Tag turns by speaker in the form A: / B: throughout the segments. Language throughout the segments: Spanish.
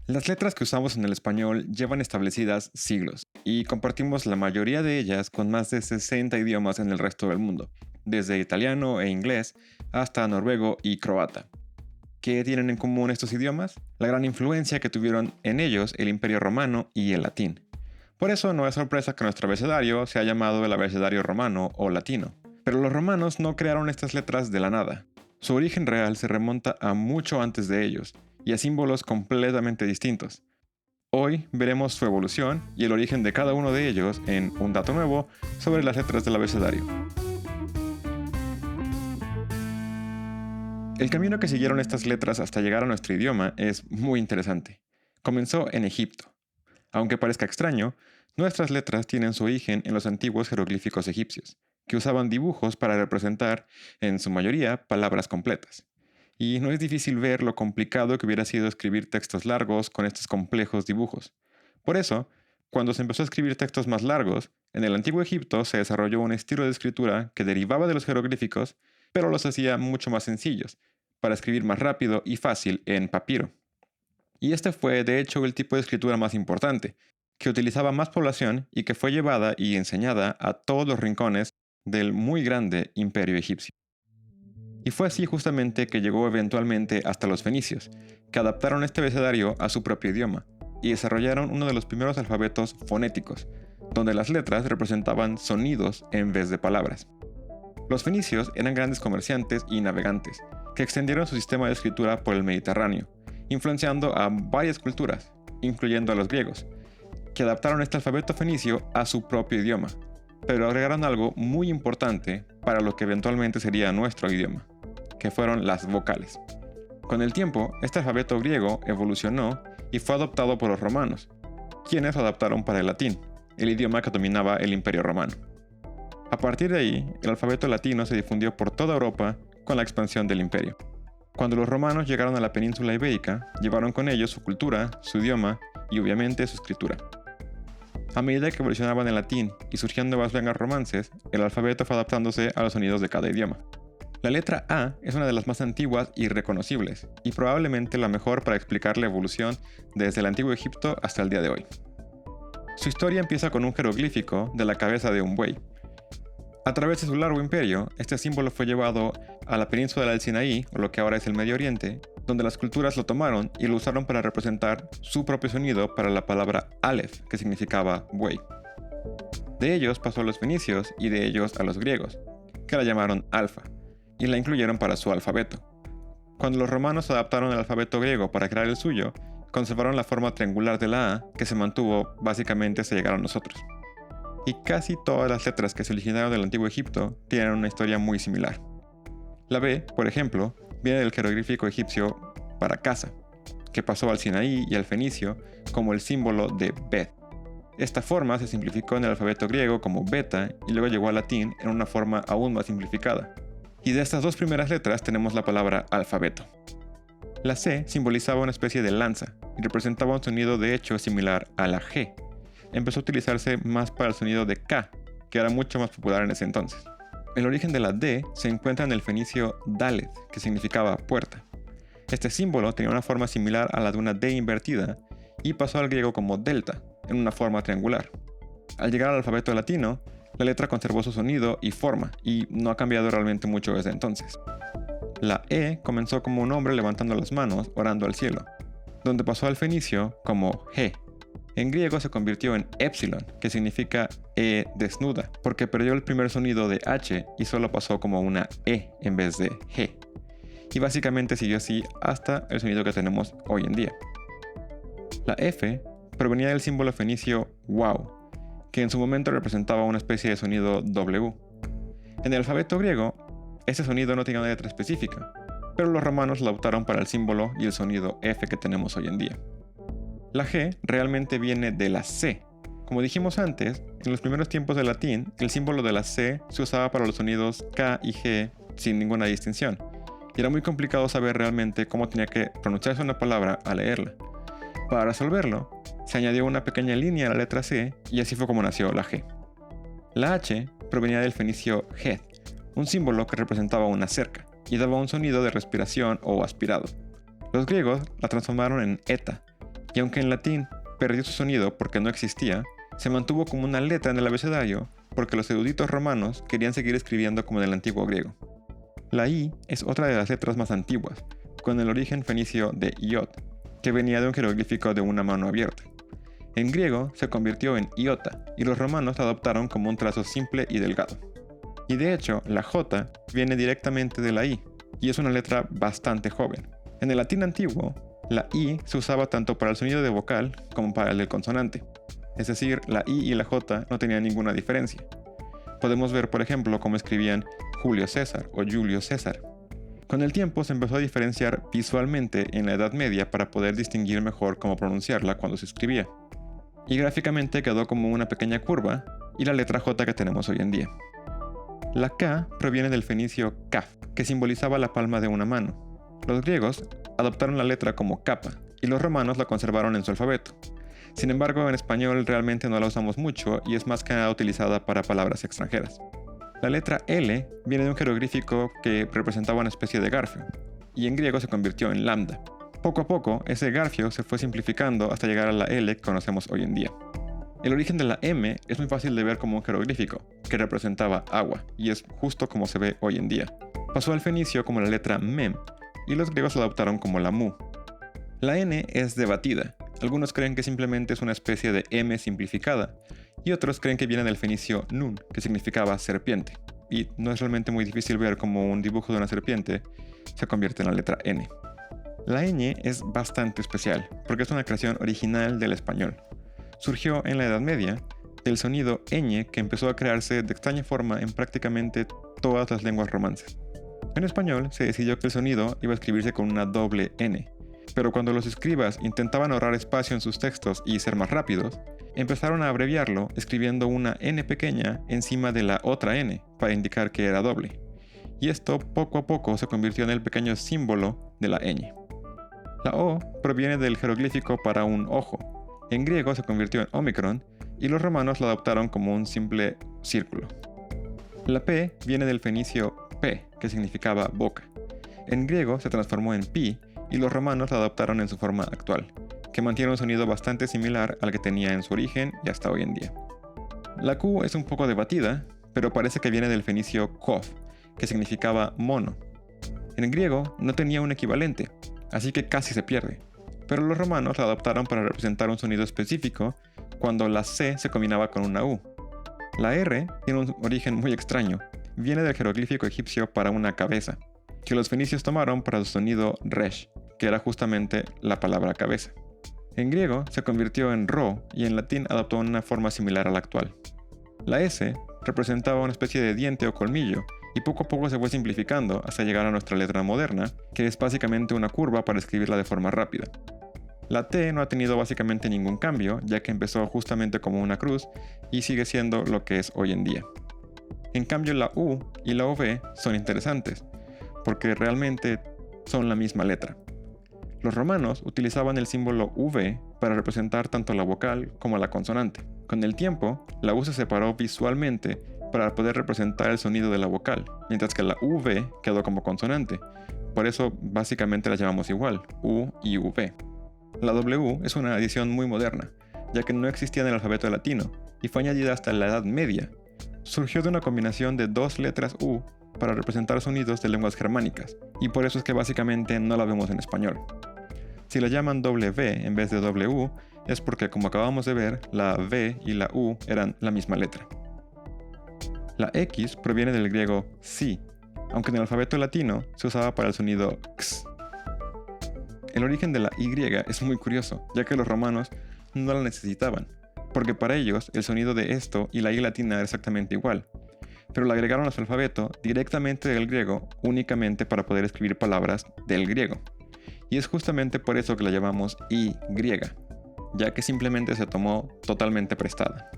A: Las letras que usamos en el español llevan establecidas siglos, y compartimos la mayoría de ellas con más de 60 idiomas en el resto del mundo, desde italiano e inglés hasta noruego y croata. ¿Qué tienen en común estos idiomas? La gran influencia que tuvieron en ellos el Imperio Romano y el latín. Por eso no es sorpresa que nuestro abecedario se ha llamado el abecedario romano o latino. Pero los romanos no crearon estas letras de la nada. Su origen real se remonta a mucho antes de ellos, y a símbolos completamente distintos. Hoy veremos su evolución y el origen de cada uno de ellos en un dato nuevo sobre las letras del abecedario. El camino que siguieron estas letras hasta llegar a nuestro idioma es muy interesante. Comenzó en Egipto. Aunque parezca extraño, nuestras letras tienen su origen en los antiguos jeroglíficos egipcios, que usaban dibujos para representar, en su mayoría, palabras completas. Y no es difícil ver lo complicado que hubiera sido escribir textos largos con estos complejos dibujos. Por eso, cuando se empezó a escribir textos más largos, en el antiguo Egipto se desarrolló un estilo de escritura que derivaba de los jeroglíficos, pero los hacía mucho más sencillos, para escribir más rápido y fácil en papiro. Y este fue, de hecho, el tipo de escritura más importante, que utilizaba más población y que fue llevada y enseñada a todos los rincones del muy grande imperio egipcio. Y fue así justamente que llegó eventualmente hasta los fenicios, que adaptaron este abecedario a su propio idioma, y desarrollaron uno de los primeros alfabetos fonéticos, donde las letras representaban sonidos en vez de palabras. Los fenicios eran grandes comerciantes y navegantes, que extendieron su sistema de escritura por el Mediterráneo, influenciando a varias culturas, incluyendo a los griegos, que adaptaron este alfabeto fenicio a su propio idioma, pero agregaron algo muy importante para lo que eventualmente sería nuestro idioma, que fueron las vocales. Con el tiempo, este alfabeto griego evolucionó y fue adoptado por los romanos, quienes lo adaptaron para el latín, el idioma que dominaba el Imperio Romano. A partir de ahí, el alfabeto latino se difundió por toda Europa con la expansión del imperio. Cuando los romanos llegaron a la península ibérica, llevaron con ellos su cultura, su idioma y obviamente su escritura. A medida que evolucionaban el latín y surgían nuevas lenguas romances, el alfabeto fue adaptándose a los sonidos de cada idioma. La letra A es una de las más antiguas y reconocibles, y probablemente la mejor para explicar la evolución desde el antiguo Egipto hasta el día de hoy. Su historia empieza con un jeroglífico de la cabeza de un buey. A través de su largo imperio, este símbolo fue llevado a la península del Sinaí, o lo que ahora es el Medio Oriente, donde las culturas lo tomaron y lo usaron para representar su propio sonido para la palabra Aleph, que significaba buey. De ellos pasó a los fenicios y de ellos a los griegos, que la llamaron alfa, y la incluyeron para su alfabeto. Cuando los romanos adaptaron el alfabeto griego para crear el suyo, conservaron la forma triangular de la A, que se mantuvo básicamente hasta llegar a nosotros. Y casi todas las letras que se originaron del antiguo Egipto tienen una historia muy similar. La B, por ejemplo, viene del jeroglífico egipcio para casa, que pasó al Sinaí y al fenicio como el símbolo de Bet. Esta forma se simplificó en el alfabeto griego como beta y luego llegó al latín en una forma aún más simplificada. Y de estas dos primeras letras tenemos la palabra alfabeto. La C simbolizaba una especie de lanza y representaba un sonido de hecho similar a la G. Empezó a utilizarse más para el sonido de K, que era mucho más popular en ese entonces. El origen de la D se encuentra en el fenicio Dalet, que significaba puerta. Este símbolo tenía una forma similar a la de una D invertida y pasó al griego como delta, en una forma triangular. Al llegar al alfabeto latino, la letra conservó su sonido y forma, y no ha cambiado realmente mucho desde entonces. La E comenzó como un hombre levantando las manos, orando al cielo, donde pasó al fenicio como G. En griego se convirtió en epsilon, que significa E desnuda, porque perdió el primer sonido de H y solo pasó como una E en vez de G. Y básicamente siguió así hasta el sonido que tenemos hoy en día. La F provenía del símbolo fenicio wow, que en su momento representaba una especie de sonido W. En el alfabeto griego, este sonido no tenía una letra específica, pero los romanos la optaron para el símbolo y el sonido F que tenemos hoy en día. La G realmente viene de la C. Como dijimos antes, en los primeros tiempos del latín, el símbolo de la C se usaba para los sonidos K y G sin ninguna distinción, y era muy complicado saber realmente cómo tenía que pronunciarse una palabra al leerla. Para resolverlo, se añadió una pequeña línea a la letra C y así fue como nació la G. La H provenía del fenicio het, un símbolo que representaba una cerca y daba un sonido de respiración o aspirado. Los griegos la transformaron en eta y aunque en latín perdió su sonido porque no existía, se mantuvo como una letra en el abecedario porque los eruditos romanos querían seguir escribiendo como en el antiguo griego. La I es otra de las letras más antiguas, con el origen fenicio de iot, que venía de un jeroglífico de una mano abierta. En griego se convirtió en iota y los romanos la adoptaron como un trazo simple y delgado. Y de hecho, la J viene directamente de la I, y es una letra bastante joven. En el latín antiguo, la I se usaba tanto para el sonido de vocal como para el del consonante. Es decir, la I y la J no tenían ninguna diferencia. Podemos ver, por ejemplo, cómo escribían Julio César o Julio César. Con el tiempo se empezó a diferenciar visualmente en la Edad Media para poder distinguir mejor cómo pronunciarla cuando se escribía. Y gráficamente quedó como una pequeña curva y la letra J que tenemos hoy en día. La K proviene del fenicio kaf, que simbolizaba la palma de una mano. Los griegos adoptaron la letra como kappa y los romanos la conservaron en su alfabeto. Sin embargo, en español realmente no la usamos mucho y es más que nada utilizada para palabras extranjeras. La letra L viene de un jeroglífico que representaba una especie de garfio, y en griego se convirtió en lambda. Poco a poco, ese garfio se fue simplificando hasta llegar a la L que conocemos hoy en día. El origen de la M es muy fácil de ver como un jeroglífico, que representaba agua, y es justo como se ve hoy en día. Pasó al fenicio como la letra mem, y los griegos la adoptaron como la mu. La N es debatida. Algunos creen que simplemente es una especie de M simplificada, y otros creen que viene del fenicio nun, que significaba serpiente. Y no es realmente muy difícil ver cómo un dibujo de una serpiente se convierte en la letra N. La ñ es bastante especial, porque es una creación original del español. Surgió en la Edad Media del sonido ñ que empezó a crearse de extraña forma en prácticamente todas las lenguas romances. En español se decidió que el sonido iba a escribirse con una doble N, pero cuando los escribas intentaban ahorrar espacio en sus textos y ser más rápidos, empezaron a abreviarlo escribiendo una N pequeña encima de la otra N para indicar que era doble. Y esto poco a poco se convirtió en el pequeño símbolo de la ñ. La O proviene del jeroglífico para un ojo. En griego se convirtió en Omicron y los romanos la adoptaron como un simple círculo. La P viene del fenicio P, que significaba boca. En griego se transformó en pi y los romanos la adoptaron en su forma actual, que mantiene un sonido bastante similar al que tenía en su origen y hasta hoy en día. La Q es un poco debatida, pero parece que viene del fenicio kof, que significaba mono. En griego no tenía un equivalente, así que casi se pierde, pero los romanos la adoptaron para representar un sonido específico cuando la C se combinaba con una U. La R tiene un origen muy extraño, viene del jeroglífico egipcio para una cabeza, que los fenicios tomaron para su sonido resh, que era justamente la palabra cabeza. En griego se convirtió en ro y en latín adoptó una forma similar a la actual. La S representaba una especie de diente o colmillo y poco a poco se fue simplificando hasta llegar a nuestra letra moderna, que es básicamente una curva para escribirla de forma rápida. La T no ha tenido básicamente ningún cambio, ya que empezó justamente como una cruz y sigue siendo lo que es hoy en día. En cambio la U y la V son interesantes, porque realmente son la misma letra. Los romanos utilizaban el símbolo V para representar tanto la vocal como la consonante. Con el tiempo, la U se separó visualmente para poder representar el sonido de la vocal, mientras que la V quedó como consonante. Por eso básicamente las llamamos igual, U y V. La W es una adición muy moderna, ya que no existía en el alfabeto latino y fue añadida hasta la Edad Media. Surgió de una combinación de dos letras U para representar sonidos de lenguas germánicas, y por eso es que básicamente no la vemos en español. Si la llaman W en vez de W, es porque, como acabamos de ver, la V y la U eran la misma letra. La X proviene del griego xi, aunque en el alfabeto latino se usaba para el sonido x. El origen de la Y es muy curioso, ya que los romanos no la necesitaban, porque para ellos el sonido de esto y la I latina era exactamente igual, pero la agregaron a su alfabeto directamente del griego únicamente para poder escribir palabras del griego. Y es justamente por eso que la llamamos Y, ya que simplemente se tomó totalmente prestada.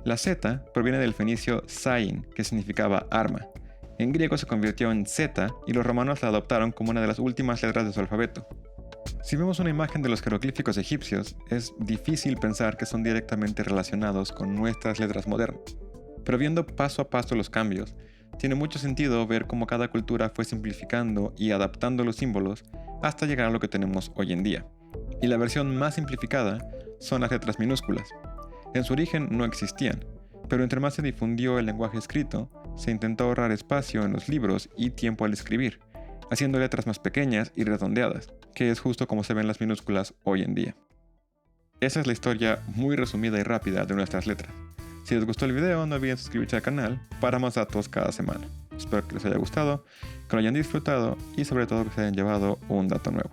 A: La Z proviene del fenicio zain, que significaba arma. En griego se convirtió en Z y los romanos la adoptaron como una de las últimas letras de su alfabeto. Si vemos una imagen de los jeroglíficos egipcios, es difícil pensar que son directamente relacionados con nuestras letras modernas. Pero viendo paso a paso los cambios, tiene mucho sentido ver cómo cada cultura fue simplificando y adaptando los símbolos hasta llegar a lo que tenemos hoy en día. Y la versión más simplificada son las letras minúsculas. En su origen no existían, pero entre más se difundió el lenguaje escrito, se intentó ahorrar espacio en los libros y tiempo al escribir, haciendo letras más pequeñas y redondeadas, que es justo como se ven las minúsculas hoy en día. Esa es la historia muy resumida y rápida de nuestras letras. Si les gustó el video, no olviden suscribirse al canal para más datos cada semana. Espero que les haya gustado, que lo hayan disfrutado y sobre todo que se hayan llevado un dato nuevo.